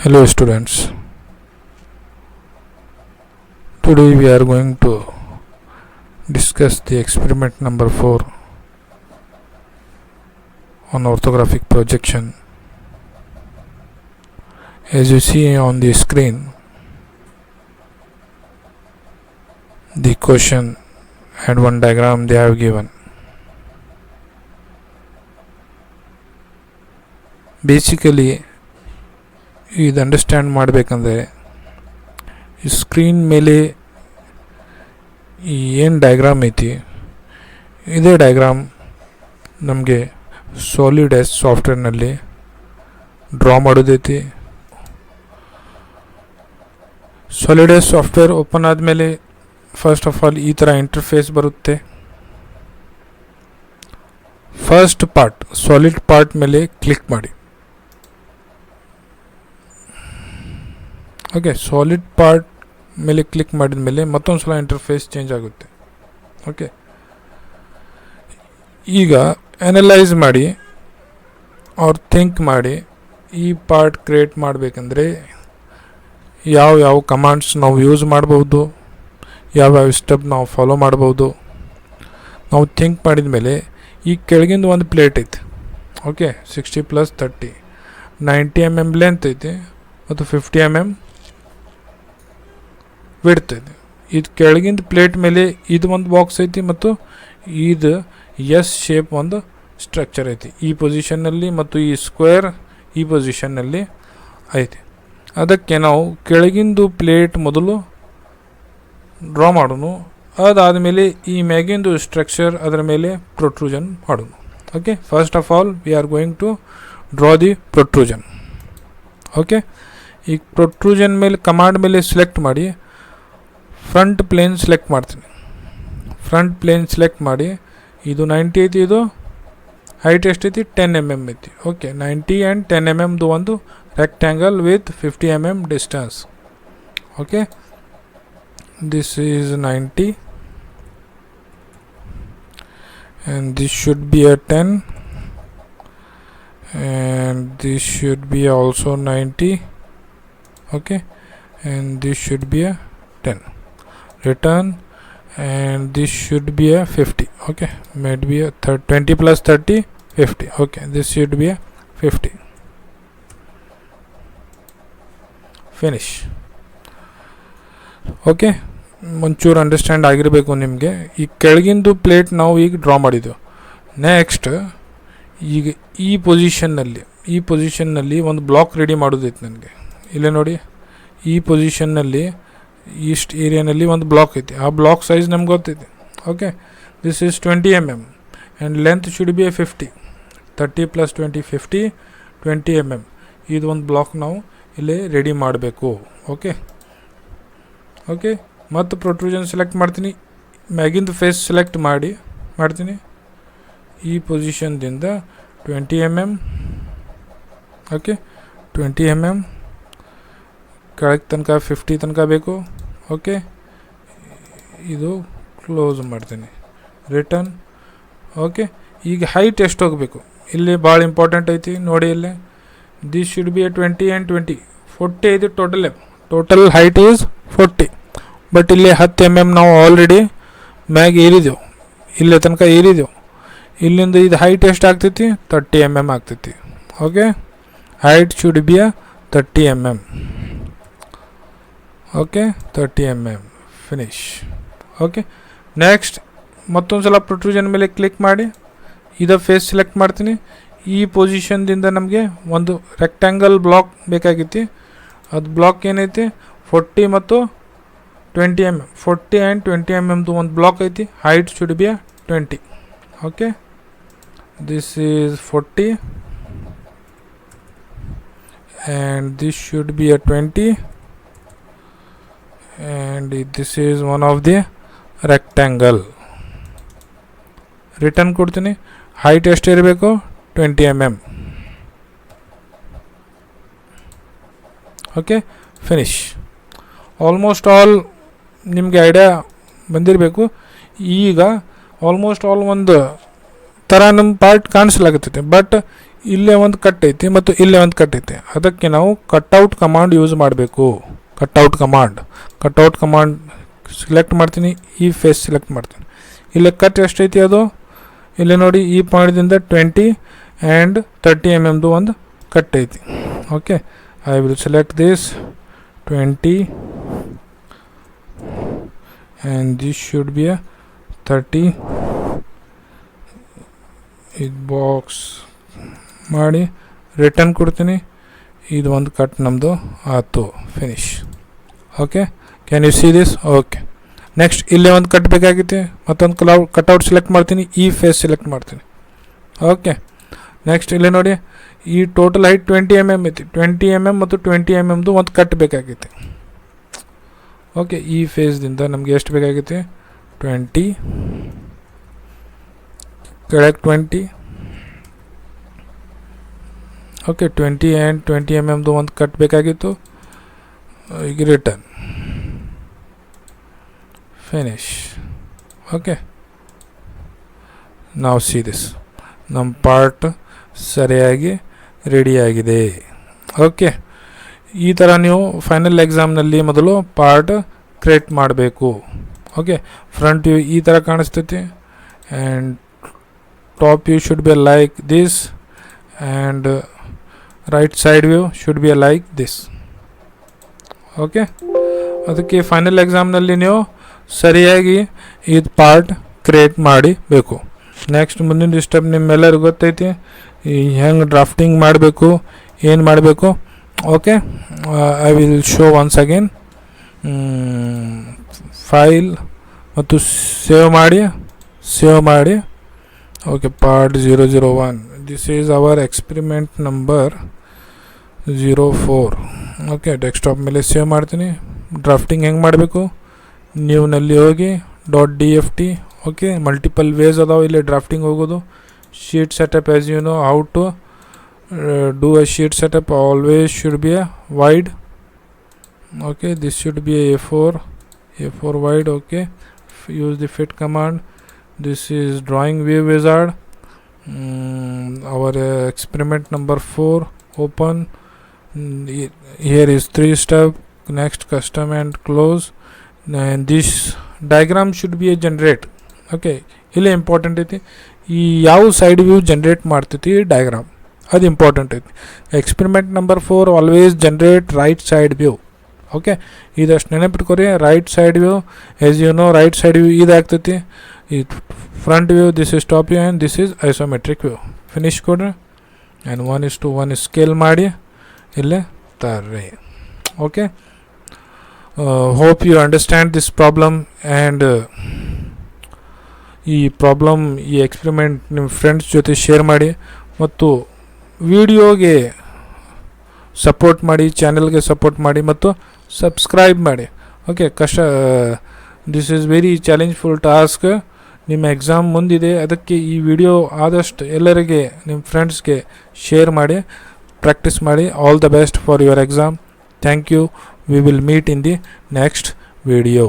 Hello students, today we are going to discuss the experiment number 4 on orthographic projection. As you see on the screen, the question and one diagram they have given. Basically ಇದು understand ಮಾಡಬೇಕಂದ್ರೆ ಈ screen ಮೇಲೆ ಏನು diagram ಐತಿ ಇದೇ diagram ನಮಗೆ solid S ಸಾಫ್ಟ್ವೇರ್ನಲ್ಲಿ draw ಮಾಡೋದೈತಿ. ಸಾಲಿಡ್ ಎಸ್ ಸಾಫ್ಟ್ವೇರ್ ಓಪನ್ ಆದಮೇಲೆ ಫಸ್ಟ್ ಆಫ್ ಆಲ್ ಈ ಥರ ಇಂಟರ್ಫೇಸ್ ಬರುತ್ತೆ. ಫಸ್ಟ್ ಪಾರ್ಟ್ ಸಾಲಿಡ್ ಪಾರ್ಟ್ ಮೇಲೆ ಕ್ಲಿಕ್ ಮಾಡಿ. ಓಕೆ, ಸಾಲಿಡ್ ಪಾರ್ಟ್ ಮೇಲೆ ಕ್ಲಿಕ್ ಮಾಡಿದ ಮೇಲೆ ಮತ್ತೊಂದು ಸಲ ಇಂಟರ್ಫೇಸ್ ಚೇಂಜ್ ಆಗುತ್ತೆ. ಓಕೆ, ಈಗ ಅನಲೈಸ್ ಮಾಡಿ ಅವ್ರು ಥಿಂಕ್ ಮಾಡಿ ಈ ಪಾರ್ಟ್ ಕ್ರಿಯೇಟ್ ಮಾಡಬೇಕಂದ್ರೆ ಯಾವ ಕಮಾಂಡ್ಸ್ ನಾವು ಯೂಸ್ ಮಾಡ್ಬೋದು, ಯಾವ ಸ್ಟೆಪ್ ನಾವು ಫಾಲೋ ಮಾಡ್ಬೋದು. ನಾವು ಥಿಂಕ್ ಮಾಡಿದ ಮೇಲೆ ಈ ಕೆಳಗಿಂದ ಒಂದು ಪ್ಲೇಟ್ ಐತಿ. ಓಕೆ, 60+30 90 mm ಲೆಂತ್ ಐತಿ ಮತ್ತು 50 mm ವಿಡ್ತ್ ಐತಿ. ಇದು ಕೆಳಗಿಂದ ಪ್ಲೇಟ್ ಮೇಲೆ ಇದು ಒಂದು ಬಾಕ್ಸ್ ಐತಿ ಮತ್ತು ಇದು ಎಸ್ ಶೇಪ್ ಒಂದು ಸ್ಟ್ರಕ್ಚರ್ ಐತಿ ಈ ಪೊಸಿಷನ್ನಲ್ಲಿ ಮತ್ತು ಈ ಸ್ಕ್ವೇರ್ ಈ ಪೊಸಿಷನ್ನಲ್ಲಿ ಐತಿ. ಅದಕ್ಕೆ ನಾವು ಕೆಳಗಿಂದು ಪ್ಲೇಟ್ ಮೊದಲು ಡ್ರಾ ಮಾಡೋಣ, ಅದಾದಮೇಲೆ ಈ ಮ್ಯಾಗಿಂದು ಸ್ಟ್ರಕ್ಚರ್ ಅದರ ಮೇಲೆ ಪ್ರೊಟ್ರೂಷನ್ ಮಾಡೋಣ. Okay, first of all we are going to draw the protrusion. Okay, ಈ ಪ್ರೊಟ್ರೂಷನ್ ಮೇಲೆ ಕಮಾಂಡ್ ಮೇಲೆ ಸೆಲೆಕ್ಟ್ ಮಾಡಿ ಫ್ರಂಟ್ ಪ್ಲೇನ್ ಸೆಲೆಕ್ಟ್ ಮಾಡ್ತೀನಿ. ಫ್ರಂಟ್ ಪ್ಲೇನ್ ಸೆಲೆಕ್ಟ್ ಮಾಡಿ ಇದು 90 ಐತಿ, ಇದು ಹೈಟ್ ಎಷ್ಟೈತಿ 10 mm ಐತಿ. ಓಕೆ, 90 ಆ್ಯಂಡ್ 10 mm ಒಂದು rectangle with 50 mm distance. Okay, this is 90 and this should be a 10 and this should be also 90. Okay, and this should be a 10. Return, and this should be a 50. Okay, might be a 20 plus 30 50. Okay, this should be a 50. Finish. Okay, ಒಂಚೂರು understand ಆಗಿರಬೇಕು ನಿಮಗೆ. ಈ ಕೆಳಗಿಂದು plate ನಾವು ಈಗ draw ಮಾಡಿದ್ದೆವು. Next ಈಗ ಈ ಪೊಸಿಷನ್ನಲ್ಲಿ ಒಂದು ಬ್ಲಾಕ್ ರೆಡಿ ಮಾಡೋದೈತೆ ನನಗೆ. ಇಲ್ಲೇ ನೋಡಿ, ಈ ಪೊಸಿಷನ್ನಲ್ಲಿ ಈಸ್ಟ್ ಏರಿಯಾನಲ್ಲಿ ಒಂದು ಬ್ಲಾಕ್ ಐತಿ. ಆ ಬ್ಲಾಕ್ ಸೈಜ್ ನಮ್ಗೆ ಗೊತ್ತೈತಿ. Okay, this is 20 mm and length should be 50. 30 + 20 50 20 mm. ಇದು ಒಂದು ಬ್ಲಾಕ್ ನಾವು ಇಲ್ಲಿ ರೆಡಿ ಮಾಡಬೇಕು. ಓಕೆ, ಮತ್ತು ಪ್ರೊಟ್ರೂಷನ್ ಸೆಲೆಕ್ಟ್ ಮಾಡ್ತೀನಿ. ಮ್ಯಾಗಿಂದು ಫೇಸ್ ಸೆಲೆಕ್ಟ್ ಮಾಡ್ತೀನಿ. ಈ ಪೊಸಿಷನ್ದಿಂದ 20 mm. ಓಕೆ, 20 mm ಕೆಳಗೆ ತನಕ 50 ತನಕ ಬೇಕು. ಓಕೆ, ಇದು ಕ್ಲೋಸ್ ಮಾಡ್ತೀನಿ. ರಿಟರ್ನ್. ಓಕೆ, ಈಗ ಹೈಟ್ ಎಷ್ಟು ಹೋಗಬೇಕು ಇಲ್ಲಿ ಭಾಳ ಇಂಪಾರ್ಟೆಂಟ್ ಐತಿ ನೋಡಿ. ಇಲ್ಲಿ ದಿಸ್ ಶುಡ್ ಬಿ 20 ಆ್ಯಂಡ್ 20 40 ಐತಿ. Total height is 40. ಬಟ್ ಇಲ್ಲಿ 10 mm ನಾವು ಆಲ್ರೆಡಿ ಮ್ಯಾಗ ಏರಿದೆವು, ಇಲ್ಲೇ ತನಕ ಏರಿದೆವು. ಇಲ್ಲಿಂದ ಇದು ಹೈಟ್ ಎಷ್ಟು ಆಗ್ತೈತಿ 30 mm ಆಗ್ತೈತಿ. Okay, height should be 30 mm. Okay, 30 mm. Finish. Okay, next ಮತ್ತೊಂದು ಸಲ ಪ್ರೊಟ್ರೂಷನ್ ಮೇಲೆ ಕ್ಲಿಕ್ ಮಾಡಿ ಇದು ಫೇಸ್ ಸೆಲೆಕ್ಟ್ ಮಾಡ್ತೀನಿ. ಈ ಪೊಸಿಷನ್ದಿಂದ ನಮಗೆ ಒಂದು ರೆಕ್ಟ್ಯಾಂಗಲ್ ಬ್ಲಾಕ್ ಬೇಕಾಗಿತ್ತು. ಅದು ಬ್ಲಾಕ್ ಏನೈತಿ 40 ಮತ್ತು 20 mm. 40 ಆ್ಯಂಡ್ 20 mm ಒಂದು ಬ್ಲಾಕ್ ಐತಿ. Height should be 20. Okay, this is 40 and this should B 20 and this is one of the rectangle. Return ಕೊಡ್ತೀನಿ. ಹೈಟ್ ಎಷ್ಟು ಇರಬೇಕು 20 mm. Okay, finish. Almost all ನಿಮಗೆ ಐಡಿಯಾ ಬಂದಿರಬೇಕು. ಈಗ ಆಲ್ಮೋಸ್ಟ್ ಆಲ್ ಒಂದು ಥರ ನಮ್ಮ ಪಾರ್ಟ್ ಕಾಣಿಸ್ಲಾಗುತ್ತೈತೆ. ಬಟ್ ಇಲ್ಲೇ ಒಂದು ಕಟ್ ಐತಿ ಮತ್ತು ಇಲ್ಲೇ ಒಂದು ಕಟ್ ಐತಿ. ಅದಕ್ಕೆ ನಾವು ಕಟ್ಔಟ್ ಕಮಾಂಡ್ ಯೂಸ್ ಮಾಡಬೇಕು. ಕಟ್ಔಟ್ ಕಮಾಂಡ್ ಸೆಲೆಕ್ಟ್ ಮಾಡ್ತೀನಿ, ಈ ಫೇಸ್ ಸೆಲೆಕ್ಟ್ ಮಾಡ್ತೀನಿ. ಇಲ್ಲೇ ಕಟ್ ಎಷ್ಟೈತಿ ಅದು ಇಲ್ಲೇ ನೋಡಿ, ಈ ಪಾಯಿಂಟ್ದಿಂದ 20 ಆ್ಯಂಡ್ 30 mm ಒಂದು ಕಟ್ ಐತಿ. Okay, I will select this 20 and this should B 30. ಇದು ಬಾಕ್ಸ್ ಮಾಡಿ ರಿಟರ್ನ್ ಕೊಡ್ತೀನಿ. ಇದು ಒಂದು ಕಟ್ ನಮ್ಮದು ಆಯ್ತು, finish. Okay, can U see this? Okay, next ಇಲ್ಲೇ ಒಂದು ಕಟ್ ಬೇಕಾಗಿತ್ತು, ಮತ್ತೊಂದು ಕಟ್ಔಟ್ ಸೆಲೆಕ್ಟ್ ಮಾಡ್ತೀನಿ, ಈ ಫೇಸ್ ಸೆಲೆಕ್ಟ್ ಮಾಡ್ತೀನಿ. ಓಕೆ, ನೆಕ್ಸ್ಟ್ ಇಲ್ಲೇ ನೋಡಿ, ಈ ಟೋಟಲ್ ಹೈಟ್ 20 mm ಐತಿ. 20 mm ಮತ್ತು 20 mm ಒಂದು ಕಟ್ ಬೇಕಾಗಿತ್ತು. ಓಕೆ, ಈ ಫೇಸ್ದಿಂದ ನಮಗೆ ಎಷ್ಟು ಬೇಕಾಗಿತ್ತು? 20 ಕೆಳಗೆ 20. ಓಕೆ, 20 ಆ್ಯಂಡ್ 20 mm ಒಂದು ಕಟ್ ಬೇಕಾಗಿತ್ತು. ಈಗ ರಿಟರ್ನ್, ಫಿನಿಶ್. ಓಕೆ, ನಾವು ಸಿ ದಿಸ್, ನಮ್ಮ ಪಾರ್ಟ್ ಸರಿಯಾಗಿ ರೆಡಿಯಾಗಿದೆ. ಓಕೆ, ಈ ಥರ ನೀವು ಫೈನಲ್ ಎಕ್ಸಾಮ್ನಲ್ಲಿ ಮೊದಲು ಪಾರ್ಟ್ ಕ್ರಿಯೇಟ್ ಮಾಡಬೇಕು. ಓಕೆ, ಫ್ರಂಟ್ ವ್ಯೂ ಈ ಥರ ಕಾಣಿಸ್ತೈತಿ and top view should be like this and right side view should be like this. Okay, ಅದಕ್ಕೆ ಫೈನಲ್ ಎಕ್ಸಾಮ್ನಲ್ಲಿ ನೀವು ಸರಿಯಾಗಿ ಇದು ಪಾರ್ಟ್ ಕ್ರಿಯೇಟ್ ಮಾಡಬೇಕು. ನೆಕ್ಸ್ಟ್ ಮುಂದಿನ ಸ್ಟೆಪ್ ನಿಮ್ಮೆಲ್ಲರಿಗೂ ಗೊತ್ತೈತಿ ಹೆಂಗೆ ಡ್ರಾಫ್ಟಿಂಗ್ ಮಾಡಬೇಕು, ಏನು ಮಾಡಬೇಕು. Okay, I will show once again. File ಮತ್ತು ಸೇವ್ ಮಾಡಿ. Okay, part 001, this is our experiment number 04. Okay, desktop ಮೇಲೆ ಸೇವ್ ಮಾಡ್ತೀನಿ. ಡ್ರಾಫ್ಟಿಂಗ್ ಹೆಂಗೆ ಮಾಡಬೇಕು, ನ್ಯೂನಲ್ಲಿ ಹೋಗಿ .dft. ಓಕೆ, ಮಲ್ಟಿಪಲ್ ವೇಸ್ ಅದಾವೆ ಇಲ್ಲಿ ಡ್ರಾಫ್ಟಿಂಗ್ ಹೋಗೋದು. Sheet setup, as you know how to do a sheet setup, always should be a wide. Okay, this should be A4 wide. Okay, use the fit command. This is drawing view wizard. Our experiment number 4, open. Here is 3 step. Next, custom and close. And this diagram should be a generate. Okay, ಇಲ್ಲಿ important ಐತಿ, ಈ ಯಾವ side view generate ಮಾಡ್ತೈತಿ diagram, ಅದು important ಐತಿ. Experiment number 4 always generate right side view. Okay, ಇದಷ್ಟು ನೆನಪಿಟ್ಕೊರಿ. Right side view, as you know right side view ಇದಾಗ್ತೈತಿ. ಈ front view, this is top view and this is isometric view. Finish ಕೊಡ್ರಿ and 1:1 scale ಮಾಡಿ ಇಲ್ಲೇ ತರ್ರಿ. Okay, hope you understand this problem and ಈ experiment ನಿಮ್ಮ friends ಜೊತೆ share ಮಾಡಿ ಮತ್ತು ವಿಡಿಯೋಗೆ ಸಪೋರ್ಟ್ ಮಾಡಿ, ಚಾನೆಲ್ಗೆ ಸಪೋರ್ಟ್ ಮಾಡಿ ಮತ್ತು ಸಬ್ಸ್ಕ್ರೈಬ್ ಮಾಡಿ. Okay, this is very challengeful task. ನಿಮ್ಮ ಎಕ್ಸಾಮ್ ಮುಂದಿದೆ, ಅದಕ್ಕೆ ಈ ವಿಡಿಯೋ ಆದಷ್ಟು ಎಲ್ಲರಿಗೆ ನಿಮ್ಮ ಫ್ರೆಂಡ್ಸ್ಗೆ ಶೇರ್ ಮಾಡಿ, ಪ್ರಾಕ್ಟೀಸ್ ಮಾಡಿ. All the best for your exam. Thank you. We will meet in the next video.